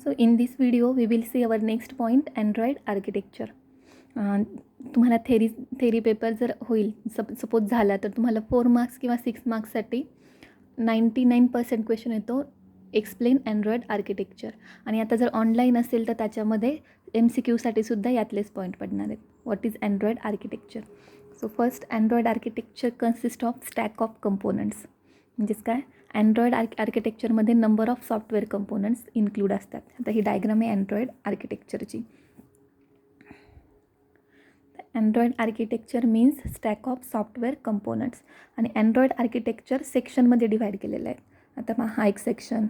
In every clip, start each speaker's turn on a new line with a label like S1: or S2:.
S1: So in this video we will see our next point, Android architecture. तुम्हाला theory paper जर होईल suppose झाला तर तुम्हाला 4 मार्क्स किंवा 6 मार्क्ससाठी 99% क्वेश्चन येतो एक्सप्लेन अँड्रॉइड आर्किटेक्चर. आणि आता जर ऑनलाईन असेल तर त्याच्यामध्ये MCQसाठी सुद्धा यातलेच पॉईंट पडणार आहेत. What is Android architecture? So first, Android architecture consist of stack of components. म्हणजेच काय, अँड्रॉइड आर्किटेक्चरमध्ये number of software components include असतात. आता ही डायग्राम आहे अँड्रॉइड आर्किटेक्चरची. Android architecture means stack of software components. आणि अँड्रॉइड आर्किटेक्चर सेक्शनमध्ये डिवाईड केलेलं आहे. आता मग हा एक सेक्शन,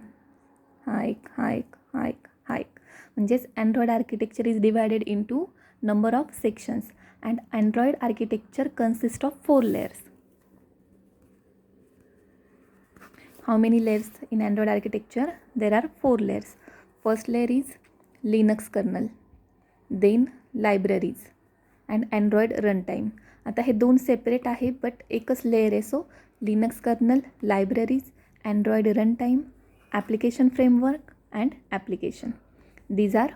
S1: हा एक. म्हणजेच Android architecture is divided into number of sections and Android architecture consist of 4 layers. How many layers in Android architecture? There are 4 layers. First layer is Linux kernel, then libraries and Android runtime. आता हे 2 separate आहे but एकच layer आहे. So Linux kernel, libraries, Android runtime, application framework and application. These are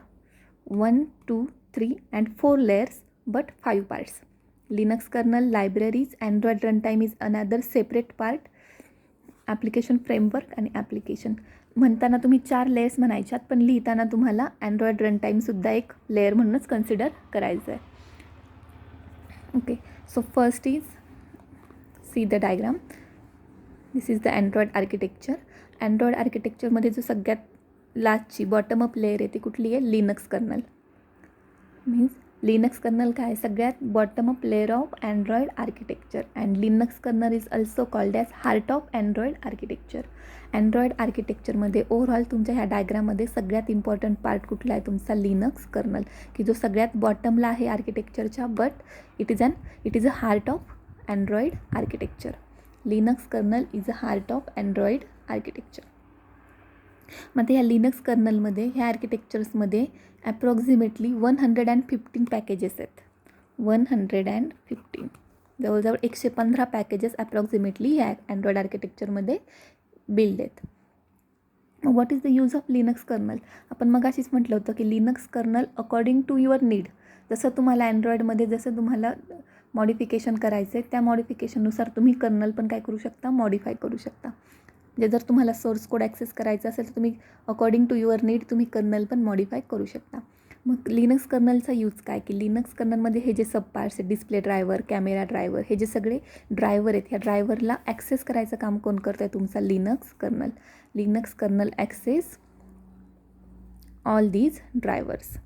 S1: 1, 2, 3 and 4 layers but 5 parts. Linux kernel, libraries, Android runtime is another separate part. Application framework आणि application म्हणताना तुम्ही 4 layers म्हणायच्यात, पण लिहिताना तुम्हाला Android रनटाईमसुद्धा एक layer म्हणूनच consider करायचं आहे. Okay, so first is see the diagram. This is the Android architecture. Android आर्किटेक्चरमध्ये जो सगळ्यात लास्टची बॉटम अप लेयर आहे ती कुठली आहे? Linux kernel. Means Linux kernel काय, सगळ्यात bottom up layer of Android architecture. And Linux kernel is also called as heart of Android architecture. Android आर्किटेक्चरमध्ये ओव्हरऑल तुमच्या ह्या डायग्राममध्ये सगळ्यात इम्पॉर्टंट पार्ट कुठला आहे? तुमचा लिनक्स कर्नल, की जो सगळ्यात बॉटमला आहे आर्किटेक्चरच्या, but it is a heart of Android architecture. Linux kernel is a heart of Android architecture. मग ह्या लिनक्स कर्नलमध्ये ह्या आर्किटेक्चर्समध्ये ॲप्रॉक्झिमेटली 115 पॅकेजेस आहेत. 115, जवळजवळ 115 पॅकेजेस ॲप्रॉक्झिमेटली ह्या अँड्रॉइड आर्किटेक्चरमध्ये बिल्ड आहेत. What is the use of Linux kernel? आपण मग अशीच म्हटलं होतं की Linux kernel according to your need, जसं तुम्हाला अँड्रॉइडमध्ये जसं तुम्हाला मॉडिफिकेशन करायचं आहे त्या मॉडिफिकेशननुसार तुम्ही कर्नल पण काय करू शकता? मॉडिफाय करू शकता. म्हणजे जर तुम्हाला सोर्स कोड ॲक्सेस करायचा असेल तर तुम्ही अकॉर्डिंग टू युअर नीड तुम्ही कर्नल पण मॉडिफाय करू शकता. मग लिनक्स कर्नलचा यूज काय, की लिनक्स कर्नलमध्ये हे जे सब पार्ट्स आहेत, डिस्प्ले ड्रायव्हर, कॅमेरा ड्रायव्हर, हे जे सगळे ड्रायव्हर आहेत, ह्या ड्रायव्हरला ॲक्सेस करायचं काम कोण करतं आहे? तुमचा Linux kernel. Linux kernel access all these drivers.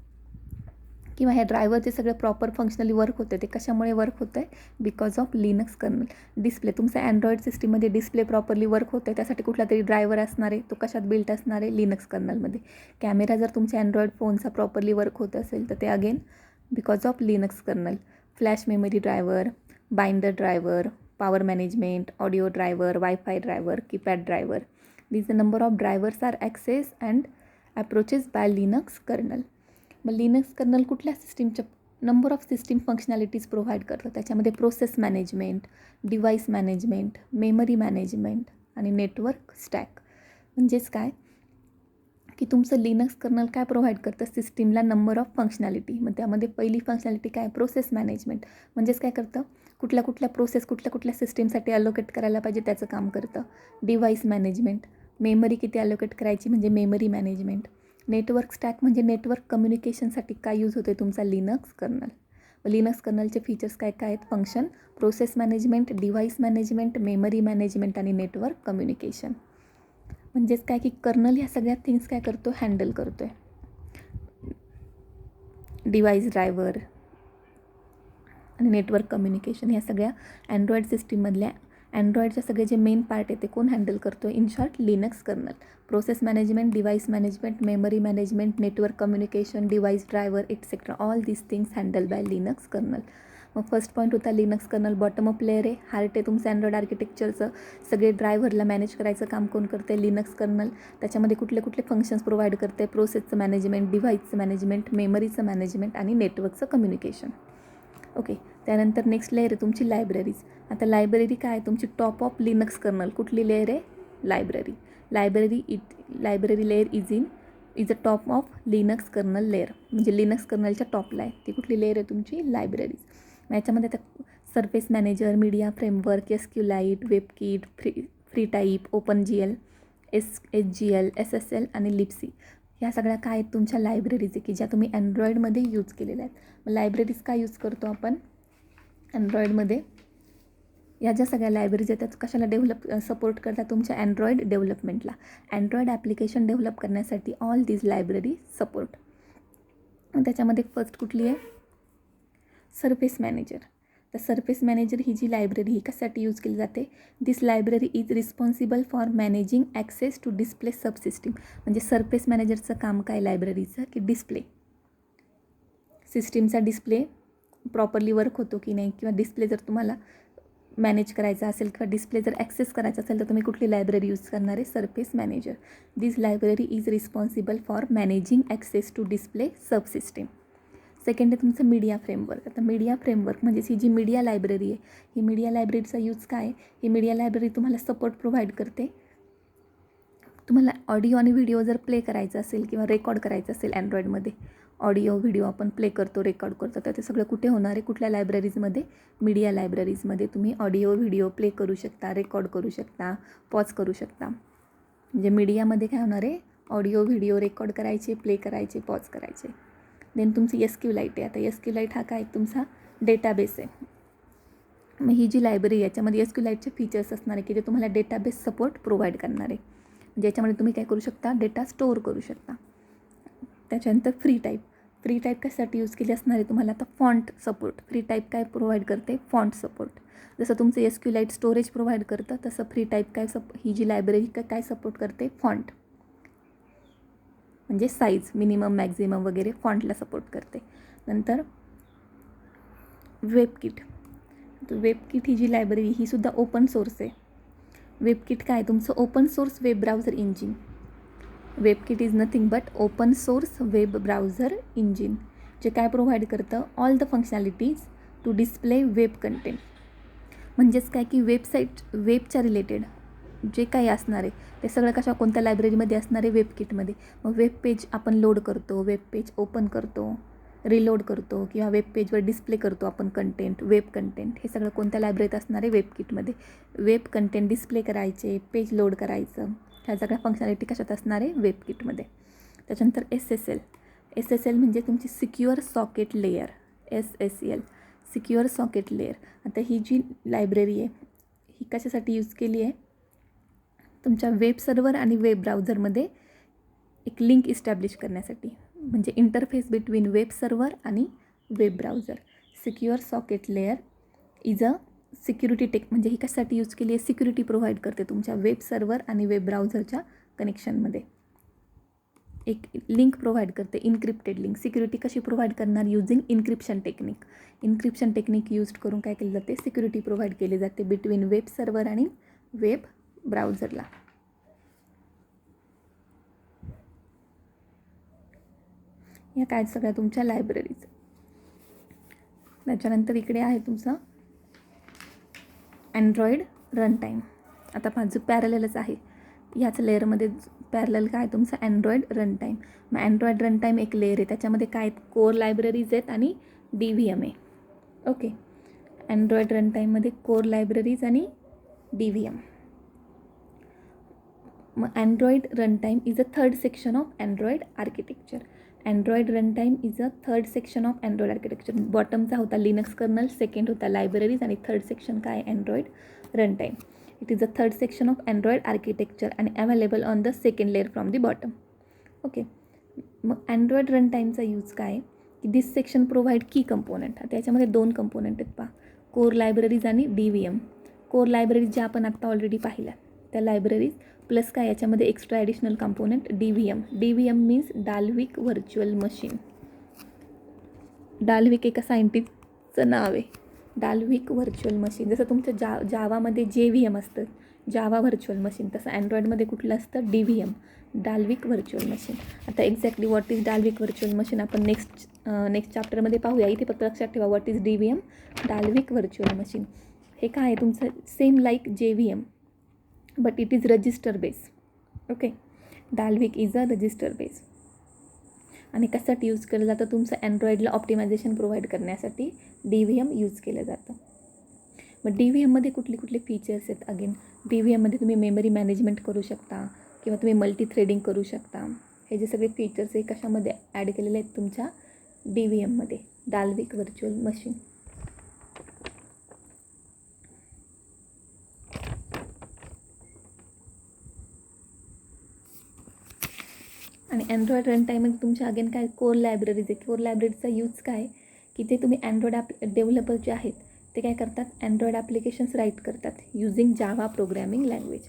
S1: किंवा ह्या ड्रायव्हरचे सगळे प्रॉपर फंक्शनली वर्क होते. ते कशामुळे वर्क होतं आहे? Because of Linux kernel. Display, तुमच्या अँड्रॉइड सिस्टीममध्ये डिस्प्ले प्रॉपरली वर्क होतं आहे त्यासाठी कुठला तरी ड्रायव्हर असणार आहे. तो कशात बिल्ट असणार आहे? लिनक्स कर्नलमध्ये. कॅमेरा जर तुमच्या अँड्रॉइड फोनचा प्रॉपरली वर्क होत असेल तर ते again because of Linux kernel. Flash memory driver, binder driver, power management, audio driver, wifi driver, keypad driver. These the number of drivers are access and approaches by Linux kernel. मग Linux kernel कुठल्या सिस्टीमच्या number of system functionalities provide करतं. त्याच्यामध्ये process management, device management, memory management आणि network stack. म्हणजेच काय, की तुमचं लिनक्स कर्नल काय प्रोव्हाइड करतं? सिस्टीमला नंबर ऑफ फंक्शनॅलिटी. मग त्यामध्ये पहिली फंक्शनॅलिटी काय? Process management. म्हणजेच काय करतं? कुठल्या प्रोसेस कुठल्या सिस्टीमसाठी अलोकेट करायला पाहिजे त्याचं काम करतं. डिव्हाइस मॅनेजमेंट, मेमरी किती अलोकेट करायची म्हणजे मेमरी मॅनेजमेंट. नेटवर्क स्टॅक म्हणजे नेटवर्क कम्युनिकेशनसाठी काय यूज होते? तुमचा लिनक्स कर्नल. लिनक्स कर्नलचे फीचर्स काय काय आहेत? Function, process management, device management, memory management आणि नेटवर्क कम्युनिकेशन. म्हणजेच काय, की कर्नल ह्या सगळ्या थिंग्स काय करतो? हँडल करतो आहे. डिव्हाइस ड्रायव्हर आणि नेटवर्क कम्युनिकेशन ह्या सगळ्या अँड्रॉइड सिस्टीममधल्या अँड्रॉइडचे सगळे जे मेन पार्ट आहे ते कोण हँडल करतो? In short Linux kernel. Process management, device management, memory management, network communication, device driver etcetera, all these things handle by Linux kernel. मग फर्स्ट पॉईंट होता Linux kernel bottom up layer आहे, heart आहे तुमचं Android आर्किटेक्चरचं. सगळे ड्रायव्हरला manage करायचं काम कोण करते? Linux kernel. त्याच्यामध्ये कुठले फंक्शन्स प्रोव्हाइड करते? प्रोसेसचं मॅनेजमेंट, डिव्हाइसचं मॅनेजमेंट, मेमरीचं मॅनेजमेंट आणि नेटवर्कचं कम्युनिकेशन. ओके, त्यानंतर नेक्स्ट लेअर आहे तुमची लायब्ररीज. आता लायब्ररी काय आहे? तुमची टॉप ऑफ लिनक्स कर्नल कुठली लेअर आहे? Library. Library layer is in is a top of Linux kernel layer, म्हणजे लिनक्स कर्नलच्या टॉपला आहे. ती कुठली लेअर आहे तुमची? लायब्ररीज. याच्यामध्ये आता surface manager, media framework, SQLite, WebKit, free type, OpenGL, SGL, SSL आणि लिप्सी. ह्या सगळ्या काय आहेत? तुमच्या लायब्ररीज आहे की ज्या तुम्ही अँड्रॉईडमध्ये यूज केलेल्या आहेत. मग लायब्ररीज काय यूज करतो आपण अँड्रॉईडमध्ये? या ज्या सगळ्या लायब्ररीज आहेत त्या कशाला सपोर्ट करतात? तुमच्या अँड्रॉईड डेव्हलपमेंटला. अँड्रॉईड ॲप्लिकेशन डेव्हलप करण्यासाठी ऑल दीज लायब्ररी सपोर्ट. त्याच्यामध्ये फर्स्ट कुठली आहे? Surface manager. तर सरफेस मॅनेजर ही जी लायब्ररी ही कशासाठी यूज केली जाते? This library is responsible for managing access to display subsystem. म्हणजे सरफेस मॅनेजरचं काम काय लायब्ररीचं? की डिस्प्ले सिस्टीमचा डिस्प्ले प्रॉपरली वर्क होतो की नाही, किंवा डिस्प्ले जर तुम्हाला मॅनेज करायचा असेल किंवा डिस्प्ले जर ॲक्सेस करायचा असेल तर तुम्ही कुठली लायब्ररी यूज करणार आहे? Surface manager. This library is responsible for managing access to display subsystem. Second आहे तुमचं मीडिया फ्रेमवर्क. आता मीडिया फ्रेमवर्क म्हणजे ही जी मीडिया लायब्ररी आहे, ही मीडिया लायब्ररीचा यूज काय आहे? ही मीडिया लायब्ररी तुम्हाला सपोर्ट प्रोव्हाइड करते. तुम्हाला ऑडिओ आणि व्हिडिओ जर प्ले करायचं असेल किंवा रेकॉर्ड करायचं असेल अँड्रॉईडमध्ये, ऑडिओ व्हिडिओ आपण प्ले करतो, रेकॉर्ड करतो, तर ते सगळं कुठे होणार आहे? कुठल्या लायब्ररीजमध्ये? मीडिया लायब्ररीजमध्ये तुम्ही ऑडिओ व्हिडिओ प्ले करू शकता, रेकॉर्ड करू शकता, पॉज करू शकता. म्हणजे मीडियामध्ये काय होणार आहे? ऑडिओ व्हिडिओ रेकॉर्ड करायचे, प्ले करायचे, पॉज करायचे. देन तुमची SQLite आहे. आता SQLite हा काय तुमचा डेटाबेस आहे. मग ही जी लायब्ररी याच्यामध्ये SQLiteचे फीचर्स असणार आहे की ते तुम्हाला डेटाबेस सपोर्ट प्रोव्हाइड करणार आहे, ज्याच्यामध्ये तुम्ही काय करू शकता? डेटा स्टोअर करू शकता. त्याच्यानंतर फ्री टाईप. फ्री टाईप कशासाठी यूज केली असणार आहे तुम्हाला? आता फॉन्ट सपोर्ट. फ्री टाईप काय प्रोव्हाइड करते? Font support. जसं तुमचं SQLite स्टोरेज प्रोव्हाइड करतं तसं फ्री टाईप काय ही जी लायब्ररी काय सपोर्ट करते? फॉन्ट, म्हणजे साईज मिनिमम मॅक्झिमम वगैरे फॉन्टला सपोर्ट करते. नंतर वेबकिट. वेबकिट ही जी लायब्ररी ही सुद्धा ओपन सोर्स आहे. वेबकिट काय? तुमचं open source web browser engine. WebKit is nothing but open source web browser engine, जे काय प्रोव्हाइड करतं? All the functionalities to display web content. म्हणजेच काय की वेबच्या रिलेटेड जे काही असणार आहे ते सगळं कोणत्या लायब्ररीमध्ये असणार आहे? वेबकिटमध्ये. मग वेब पेज आपण लोड करतो, वेब पेज ओपन करतो, रिलोड करतो, किंवा वेब पेजवर डिस्प्ले करतो आपण कंटेंट, वेब कंटेंट, हे सगळं कोणत्या लायब्ररीत असणार आहे? वेबकिटमध्ये. वेब कंटेंट डिस्प्ले करायचे, पेज लोड करायचं, ह्या सगळ्या फंक्शनॅलिटी कशात असणार आहे? वेबकिटमध्ये. त्याच्यानंतर SSL म्हणजे तुमची secure socket layer. SSL secure socket layer. आता ही जी लायब्ररी आहे ही कशासाठी यूज केली आहे? तुमच्या वेब सर्व्हर आणि वेब ब्राउझरमध्ये एक लिंक इस्टॅब्लिश करण्यासाठी, म्हणजे इंटरफेस बिटवीन वेब सर्व्हर आणि web browser. Secure socket layer is a security म्हणजे ही कशासाठी यूज केली आहे? सिक्युरिटी प्रोव्हाइड करते तुमच्या वेब सर्व्हर आणि वेब ब्राउझरच्या कनेक्शनमध्ये. एक लिंक प्रोव्हाइड करते, इन्क्रिप्टेड लिंक. सिक्युरिटी कशी प्रोव्हाइड करणार? Using encryption technique. Encryption technique use करून काय केली जाते? सिक्युरिटी प्रोव्हाइड केली जाते बिटवीन वेब सर्व्हर आणि वेब ब्राउझरला. या काय सगळ्या तुमच्या लायब्ररीज. त्याच्यानंतर इकडे आहे तुमचं अँड्रॉईड रनटाईम. आता माझं पॅरलच आहे ह्याच लेअरमध्ये. पॅरल काय तुमचं? Android runtime. मग अँड्रॉईड रनटाईम एक लेअर आहे, त्याच्यामध्ये काय कोर लायब्ररीज आहेत आणि DVM आहे. ओके. अँड्रॉईड रनटाईममध्ये कोर लायब्ररीज आणि DVM. मग Android runtime is a third section of Android architecture. Android runtime is a third section of Android architecture. बॉटमचा होता लिनक्स कर्नल, सेकंड होता लायब्ररीज, आणि थर्ड सेक्शन काय? Android runtime. It is a third section of Android architecture and available on the second layer from the bottom. Okay. मग Android रनटाईमचा use काय की दिस section provide की component. त्याच्यामध्ये दोन component आहेत पहा, कोर लायब्ररीज आणि DVM. कोर लायब्ररीज ज्या आपण आत्ता ऑलरेडी पाहिल्या त्या लायब्ररीज, प्लस काय याच्यामध्ये extra additional component DVM. DVM means Dalvik virtual machine. Dalvik एका सायंटिस्टचं नाव आहे. Dalvik virtual machine. जसं तुमचं जावामध्ये JVM असतं, जावा व्हर्च्युअल मशीन, तसं अँड्रॉईडमध्ये कुठलं असतं? DVM, Dalvik virtual machine. आता exactly what is Dalvik virtual machine आपण नेक्स्ट चॅप्टरमध्ये पाहूया. इथे फक्त लक्षात ठेवा what is DVM, Dalvik virtual machine. हे काय आहे तुमचं? Same like JVM but it is register base. Okay. Dalvik is a register base. आणि कशासाठी यूज केलं जातं, तुमचं अँड्रॉईडला ऑप्टिमायझेशन प्रोव्हाइड करण्यासाठी DVM यूज केलं जातं. मग DVMमध्ये कुठले कुठले फीचर्स आहेत? अगेन DVMमध्ये तुम्ही मेमरी मॅनेजमेंट करू शकता किंवा तुम्ही मल्टी थ्रेडिंग करू शकता. हे जे सगळे फीचर्स आहे कशामध्ये ॲड केलेले आहेत तुमच्या DVMमध्ये, डाल्विक व्हर्च्युअल मशीन. आणि अँड्रॉइड रन टाईममध्ये तुमच्या अगेन काय कोर लायब्ररीज आहे. कोर लायब्ररीचा यूज काय की ते तुम्ही अँड्रॉइड डेव्हलपर जे आहेत ते काय करतात, अँड्रॉइड ॲप्लिकेशन्स राईट करतात using Java programming language.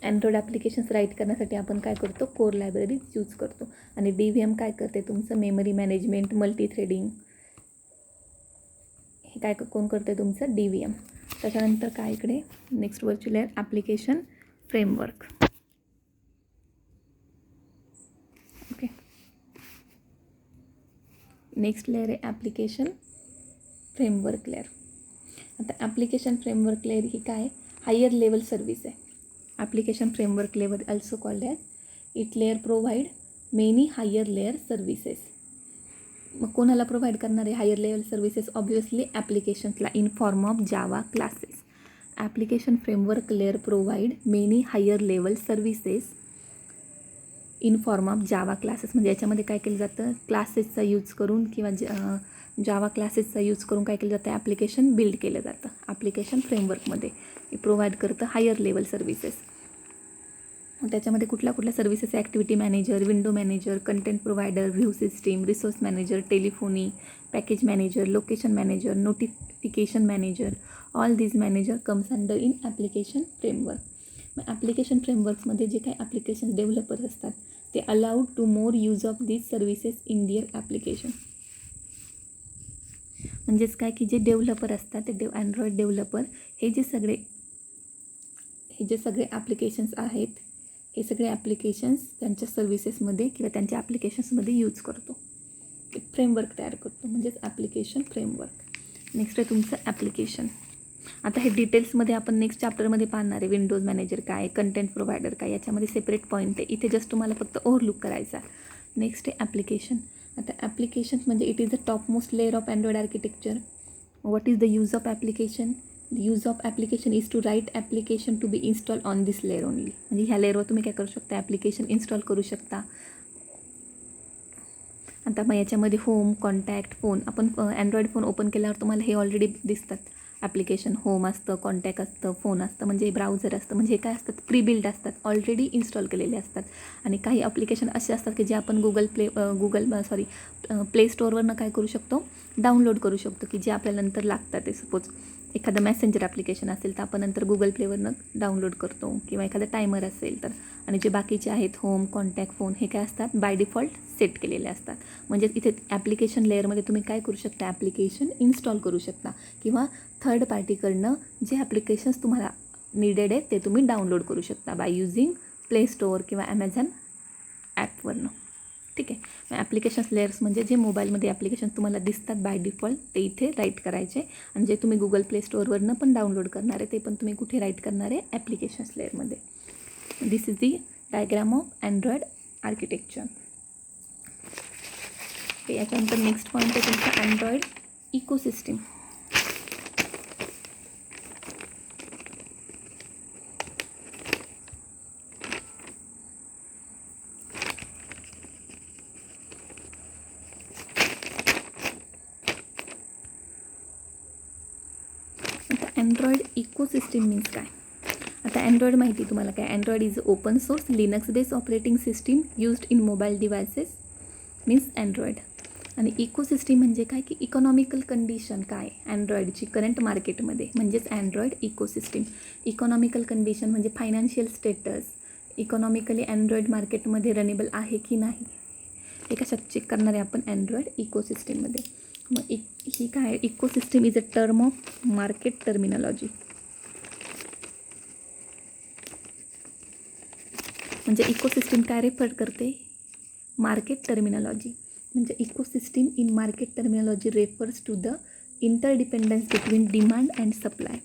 S1: Android applications write करण्यासाठी आपण काय करतो, कोर लायब्ररीज यूज करतो. आणि DVM काय करते, तुमचं मेमरी मॅनेजमेंट, मल्टी थ्रेडिंग हे काय कोण करते, तुमचं DVM. त्याच्यानंतर काय इकडे next virtual layer application framework. Okay, next layer आहे ॲप्लिकेशन फ्रेमवर्क लेअर. आता ॲप्लिकेशन फ्रेमवर्क लेअर ही काय हायर लेवल सर्विस आहे. Application framework layer also called as it layer provide many higher layer services. मग कोणाला प्रोव्हाइड करणार आहे higher level services? Obviously ॲप्लिकेशन्सला in form of Java classes. Application framework layer provide many higher level services in form of Java classes. म्हणजे याच्यामध्ये काय केलं जातं, क्लासेसचा यूज करून किंवा जावा क्लासेसचा यूज करून काय केलं जातं, ॲप्लिकेशन बिल्ड केलं जातं. ॲप्लिकेशन फ्रेमवर्कमध्ये प्रोव्हाइड करतं हायर लेवल सर्विसेस. त्याच्यामध्ये कुठल्या कुठल्या services, activity manager, window manager, content provider, view system, resource manager, telephony, package manager, location manager, notification manager. All these manager comes under in application framework. मग application फ्रेमवर्क्समध्ये जे काही application developers असतात ते allowed to more use of these services in their application. म्हणजेच काय की जे डेव्हलपर असतात ते अँड्रॉइड डेव्हलपर हे जे सगळे ॲप्लिकेशन्स आहेत हे सगळे ॲप्लिकेशन्स त्यांच्या सर्व्हिसेसमध्ये किंवा त्यांच्या ॲप्लिकेशन्समध्ये यूज करतो. एक फ्रेमवर्क तयार करतो म्हणजेच ॲप्लिकेशन फ्रेमवर्क. नेक्स्ट आहे तुमचं ॲप्लिकेशन. आता हे डिटेल्समध्ये आपण नेक्स्ट चॅप्टरमध्ये पाहणार आहे. विंडोज मॅनेजर काय, कंटेंट प्रोव्हायडर काय, याच्यामध्ये सेपरेट पॉईंट आहे. इथे जस्ट तुम्हाला फक्त ओव्हरलुक करायचा. नेक्स्ट आहे ॲप्लिकेशन. आता ॲप्लिकेशन म्हणजे it is the top most layer of Android architecture. What is the use of application? The use of application is to write application to be installed on this layer only. म्हणजे ह्या लेअरवर तुम्ही काय करू शकता, application install करू शकता. आता मग याच्यामध्ये होम, कॉन्टॅक्ट, फोन. आपण अँड्रॉइड फोन ओपन केल्यावर तुम्हाला हे ऑलरेडी दिसतात ॲप्लिकेशन. होम असतं, कॉन्टॅक्ट असतं, फोन असतं, म्हणजे ब्राउझर असतं. म्हणजे हे काय असतात, प्री बिल्ड असतात, ऑलरेडी इन्स्टॉल केलेले असतात. आणि काही ॲप्लिकेशन असे असतात की जे आपण प्ले स्टोअरवरनं काय करू शकतो, डाउनलोड करू शकतो, की जे आपल्याला नंतर लागतात. ते सपोज एखादं मेसेंजर ॲप्लिकेशन असेल तर आपण नंतर गुगल प्लेवरनं डाउनलोड करतो, किंवा एखादं टायमर असेल तर. आणि जे बाकीचे आहेत होम, कॉन्टॅक्ट, फोन हे काय असतात, बाय डिफॉल्ट सेट केलेले असतात. म्हणजे इथे ॲप्लिकेशन लेअरमध्ये तुम्ही काय करू शकता, ॲप्लिकेशन इन्स्टॉल करू शकता, किंवा थर्ड पार्टीकडनं जे ॲप्लिकेशन्स तुम्हाला निडेड आहेत ते तुम्ही डाउनलोड करू शकता बाय युजिंग प्ले स्टोअर किंवा ॲमेझॉन ॲपवरनं. ठीक आहे. मग ॲप्लिकेशन्स लेअर्स म्हणजे जे मोबाईलमध्ये ॲप्लिकेशन्स तुम्हाला दिसतात बाय डिफॉल्ट ते इथे राईट करायचे. आणि जे तुम्ही गुगल प्ले स्टोअरवरनं पण डाउनलोड करणार आहे ते पण तुम्ही कुठे राईट करणार आहे, ॲप्लिकेशन्स लेअरमध्ये. This is the diagram of Android architecture. याच्यानंतर नेक्स्ट पॉईंट आहे तुमचा Android ecosystem. Android ecosystem means काय? आता अँड्रॉइड माहिती तुम्हाला काय, Android is open source Linux based operating system used in mobile devices means Android. आणि इकोसिस्टीम म्हणजे काय की इकॉनॉमिकल कंडिशन काय अँड्रॉइडची करंट मार्केटमध्ये, म्हणजेच अँड्रॉइड इकोसिस्टीम. इकॉनॉमिकल कंडिशन म्हणजे फायनान्शियल स्टेटस, इकॉनॉमिकली अँड्रॉइड मार्केटमध्ये रनेबल आहे की नाही हे कशात चेक करणार आहे आपण, अँड्रॉइड इकोसिस्टीममध्ये. मग ही काय, ecosystem is a term of market terminology. म्हणजे इकोसिस्टीम काय रेफर करते, मार्केट टर्मिनॉलॉजी. म्हणजे ecosystem in market terminology refers to the interdependence between demand and supply.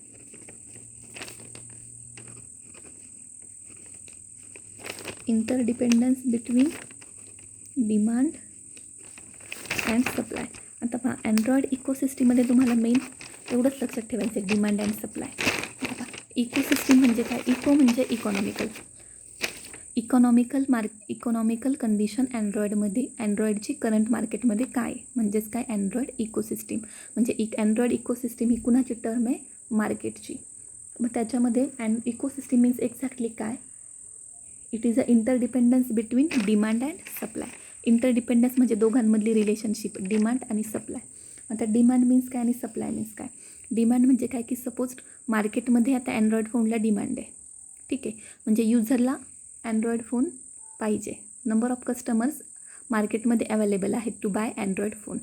S1: Interdependence between demand and supply. आता पहा अँड्रॉइड इकोसिस्टीममध्ये तुम्हाला मेन एवढंच लक्षात ठेवायचं आहे, डिमांड अँड सप्लाय. आता इकोसिस्टीम म्हणजे काय? इको म्हणजे इकॉनॉमिकल कंडिशन अँड्रॉइडची करंट मार्केटमध्ये काय म्हणजेच काय अँड्रॉइड इकोसिस्टीम म्हणजे अँड्रॉइड इकोसिस्टीम ही कुणाची टर्म आहे? मार्केटची. मग त्याच्यामध्ये इकोसिस्टीम मीन्स एक्झॅक्टली काय? It is a interdependence between demand and supply. Interdependence म्हणजे दोघांमधली रिलेशनशिप, डिमांड आणि सप्लाय. आता डिमांड मीन्स काय आणि सप्लाय मीन्स काय? डिमांड म्हणजे काय की सपोज मार्केटमध्ये आता अँड्रॉइड फोनला डिमांड आहे, ठीक आहे, म्हणजे युजरला अँड्रॉइड फोन पाहिजे. नंबर ऑफ कस्टमर्स मार्केटमध्ये अवेलेबल आहेत to buy Android phone.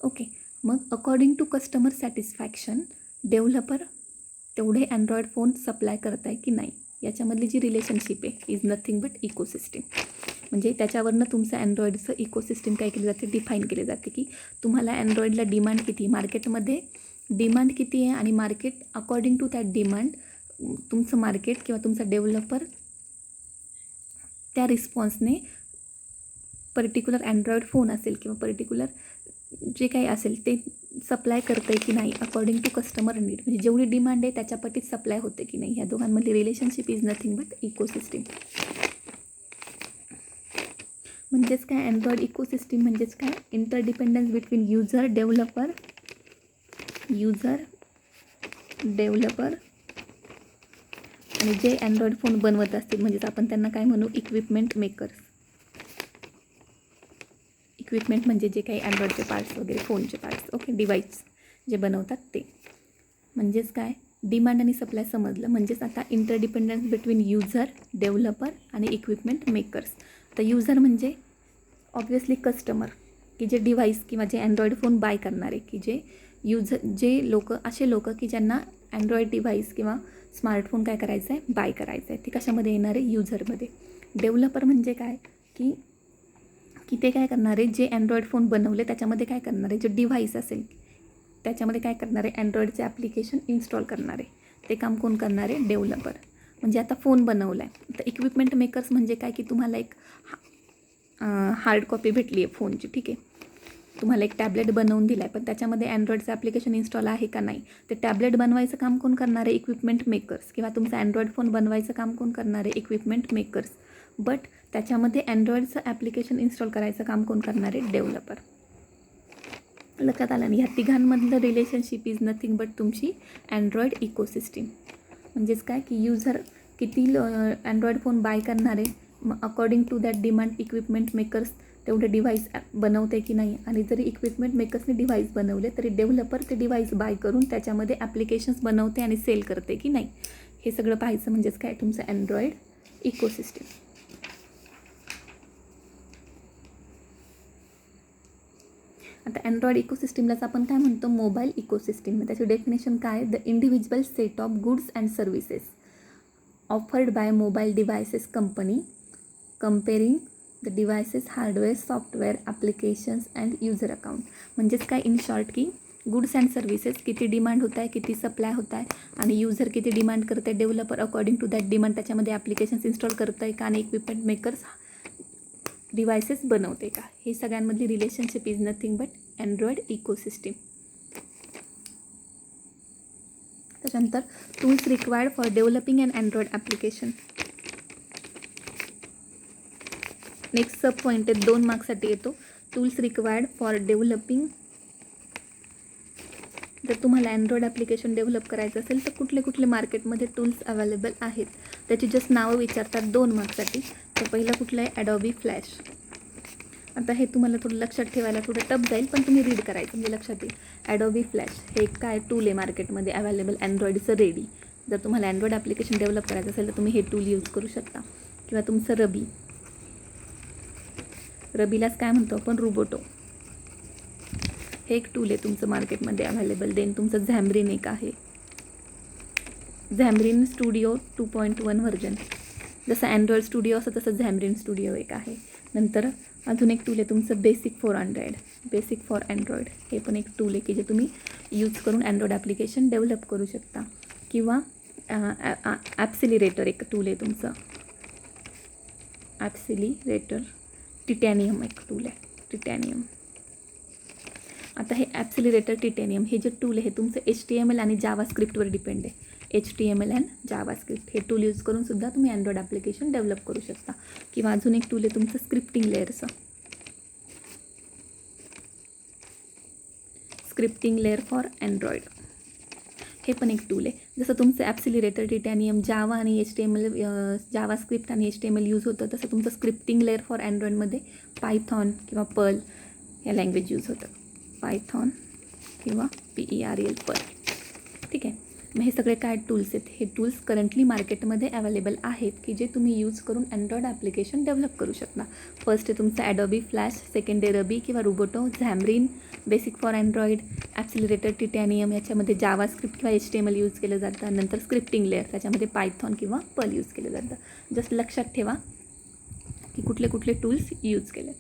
S1: Okay, मग according to customer satisfaction developer तेवढे अँड्रॉइड फोन सप्लाय करत आहे की नाही, याच्यामधली जी रिलेशनशिप आहे इज नथिंग बट इकोसिस्टीम. म्हणजे त्याच्यावरनं तुमचं अँड्रॉइडचं इकोसिस्टीम काय केले जाते? डिफाईन केले जाते की तुम्हाला अँड्रॉइडला डिमांड किती, मार्केटमध्ये डिमांड किती आहे आणि market according to that demand तुमचं मार्केट किंवा तुमचा डेव्हलपर त्या रिस्पॉन्सने पर्टिक्युलर अँड्रॉइड फोन असेल किंवा पर्टिक्युलर जे काही असेल ते सप्लाय करतं आहे की नाही अकॉर्डिंग टू कस्टमर नीड. म्हणजे जेवढी डिमांड आहे त्याच्या पटीत सप्लाय होते की नाही, ह्या दोघांमधली relationship is nothing but ecosystem. म्हणजेच काय अँड्रॉइड इकोसिस्टीम म्हणजेच काय? इंटरडिपेंडन्स बिटवीन युजर डेव्हलपर आणि जे अँड्रॉइड फोन बनवत असतील म्हणजेच आपण त्यांना काय म्हणू? Equipment makers. इक्विपमेंट म्हणजे जे काही अँड्रॉइडचे पार्ट्स वगैरे फोनचे पार्ट्स, ओके, डिव्हाइस जे बनवतात ते. म्हणजेच काय? डिमांड आणि सप्लाय समजलं. म्हणजेच आता इंटरडिपेंडन्स बिटवीन युजर डेव्हलपर आणि इक्विपमेंट मेकर्स. तर युजर म्हणजे ऑब्व्हियसली कस्टमर की जे डिव्हाइस किंवा जे अँड्रॉइड फोन बाय करणारे की जे असे लोक की ज्यांना अँड्रॉइड डिव्हाइस किंवा स्मार्टफोन काय करायचं आहे? बाय करायचं आहे. ते कशामध्ये येणार आहे? युजरमध्ये. डेव्हलपर म्हणजे काय की ते काय करणार आहे? जे अँड्रॉइड फोन बनवले त्याच्यामध्ये काय करणार आहे? जे डिव्हाइस असेल त्याच्यामध्ये काय करणार आहे? अँड्रॉइडचे ॲप्लिकेशन इन्स्टॉल करणार आहे. ते काम कोण करणार आहे? डेव्हलपर. म्हणजे आता फोन बनवला आहे तर इक्विपमेंट मेकर्स म्हणजे काय की तुम्हाला एक हार्ड कॉपी भेटली आहे फोनची, ठीक आहे, तुम्हाला एक टॅबलेट बनवून दिला आहे पण त्याच्यामध्ये अँड्रॉइडचं ॲप्लिकेशन इन्स्टॉल आहे का नाही, ते टॅबलेट बनवायचं काम कोण करणार आहे? Equipment makers. किंवा तुमचं अँड्रॉइड फोन बनवायचं काम कोण करणार आहे? Equipment makers. बट त्याच्यामध्ये अँड्रॉइडचं ॲप्लिकेशन इन्स्टॉल करायचं काम कोण करणार आहे? डेव्हलपर. लक्षात आलं नाही? ह्या तिघांमधलं रिलेशनशिप इज नथिंग बट तुमची अँड्रॉइड इकोसिस्टीम. म्हणजेच काय की युजर किती अँड्रॉइड फोन बाय करणार आहे, मग according to that demand equipment makers तेवढे डिव्हाइस बनवते की नाही, आणि जरी इक्विपमेंट मेकर्सने डिव्हाइस बनवले तरी डेव्हलपर ते डिव्हाइस बाय करून त्याच्यामध्ये ॲप्लिकेशन्स बनवते आणि सेल करते की नाही, हे सगळं पाहायचं. म्हणजेच काय? तुमचं अँड्रॉइड इकोसिस्टीम. आता अँड्रॉइड इकोसिस्टीमलाच आपण काय म्हणतो? Mobile ecosystem. त्याची डेफिनेशन काय? The individual set of goods and services offered by mobile devices company comparing the devices hardware software applications and user account. म्हणजेच काय इन शॉर्ट की गुड्स अँड सर्व्हिसेस किती डिमांड होत आहे, किती सप्लाय होत आहे, आणि युजर किती डिमांड करते, developer according to that demand त्याच्यामध्ये ॲप्लिकेशन्स इन्स्टॉल करत आहे का, आणि इक्विपमेंट मेकर्स डिव्हायसेस बनवते का, हे सगळ्यांमधली relationship is nothing but Android ecosystem. त्याच्यानंतर tools required for developing and Android application. Next sub point आहे, 2 मार्क्ससाठी येतो. Tools required for developing. जर तुम्हाला अँड्रॉइड ॲप्लिकेशन डेव्हलप करायचं असेल तर कुठले कुठले मार्केटमध्ये टूल्स अवेलेबल आहेत त्याची जस्ट नावं विचारतात 2 मार्क्ससाठी. तर पहिलं कुठलं आहे? ॲडोबी फ्लॅश. आता हे तुम्हाला थोडं लक्षात ठेवायला थोडं टफ जाईल पण तुम्ही रीड करायचं म्हणजे लक्षात येईल. ॲडोबी फ्लॅश हे काय टूल आहे मार्केटमध्ये अवेलेबल अँड्रॉइडचं रेडी. जर तुम्हाला अँड्रॉइड ॲप्लिकेशन डेव्हलप करायचं असेल तर तुम्ही हे टूल यूज करू शकता. किंवा तुमचं रबीलाच काय म्हणतो आपण? रुबोटो. हे एक टूल आहे तुमचं मार्केटमध्ये अवेलेबल. देन तुमचं झॅम्ब्रिन एक आहे, झॅम्ब्रिन स्टुडिओ 2.1 व्हर्जन. जसं अँड्रॉइड स्टुडिओ असं तसं झॅम्ब्रिन स्टुडिओ एक आहे. नंतर अजून एक टूल आहे तुमचं बेसिक फॉर अँड्रॉइड. हे पण एक टूल आहे की जे तुम्ही यूज करून अँड्रॉइड ॲप्लिकेशन डेव्हलप करू शकता. किंवा ॲप्सिलिरेटर एक टूल आहे तुमचं, ॲप्सिलिरेटर टिटॅनियम एक टूल आहे, टिटॅनियम. आता हे ॲक्सिलरेटर टिटॅनियम हे जे टूल आहे तुमचं HTML आणि जावास्क्रिप्टवर डिपेंड आहे. HTML अँड जावास्क्रिप्ट हे टूल यूज करून सुद्धा तुम्ही अँड्रॉइड ॲप्लिकेशन डेव्हलप करू शकता. किंवा अजून एक टूल आहे तुमचं स्क्रिप्टिंग लेअरचं, स्क्रिप्टिंग लेअर फॉर अँड्रॉइड. हे पण एक टूल आहे. जसं तुमचं ॲक्सिलरेटर टिटॅनियम जावा आणि HTML जावास्क्रिप्ट आणि HTML यूज होतं, तसं तुमचं स्क्रिप्टिंग लेअर फॉर अँड्रॉइडमध्ये पायथॉन किंवा पर्ल या लँग्वेज यूज होतं. पायथॉन किंवा PERL पर्ल. ठीक आहे. मग हे सगळे काय टूल्स आहेत, हे टूल्स करंटली मार्केटमध्ये अवेलेबल आहेत की जे तुम्ही यूज करून अँड्रॉइड ॲप्लिकेशन डेव्हलप करू शकता. फर्स्ट आहे तुमचं ॲडोबी फ्लॅश, सेकंड आहे रबी किंवा रुबोटो, झॅमरिन basic for Android, accelerator titanium याच्यामध्ये जावास्क्रिप्ट किंवा HTML यूज केलं जातं. नंतर स्क्रिप्टिंग लेअर त्याच्यामध्ये पायथॉन किंवा पर्ल यूज केलं जातं. जस्ट लक्षात ठेवा की कुठले कुठले टूल्स यूज केले.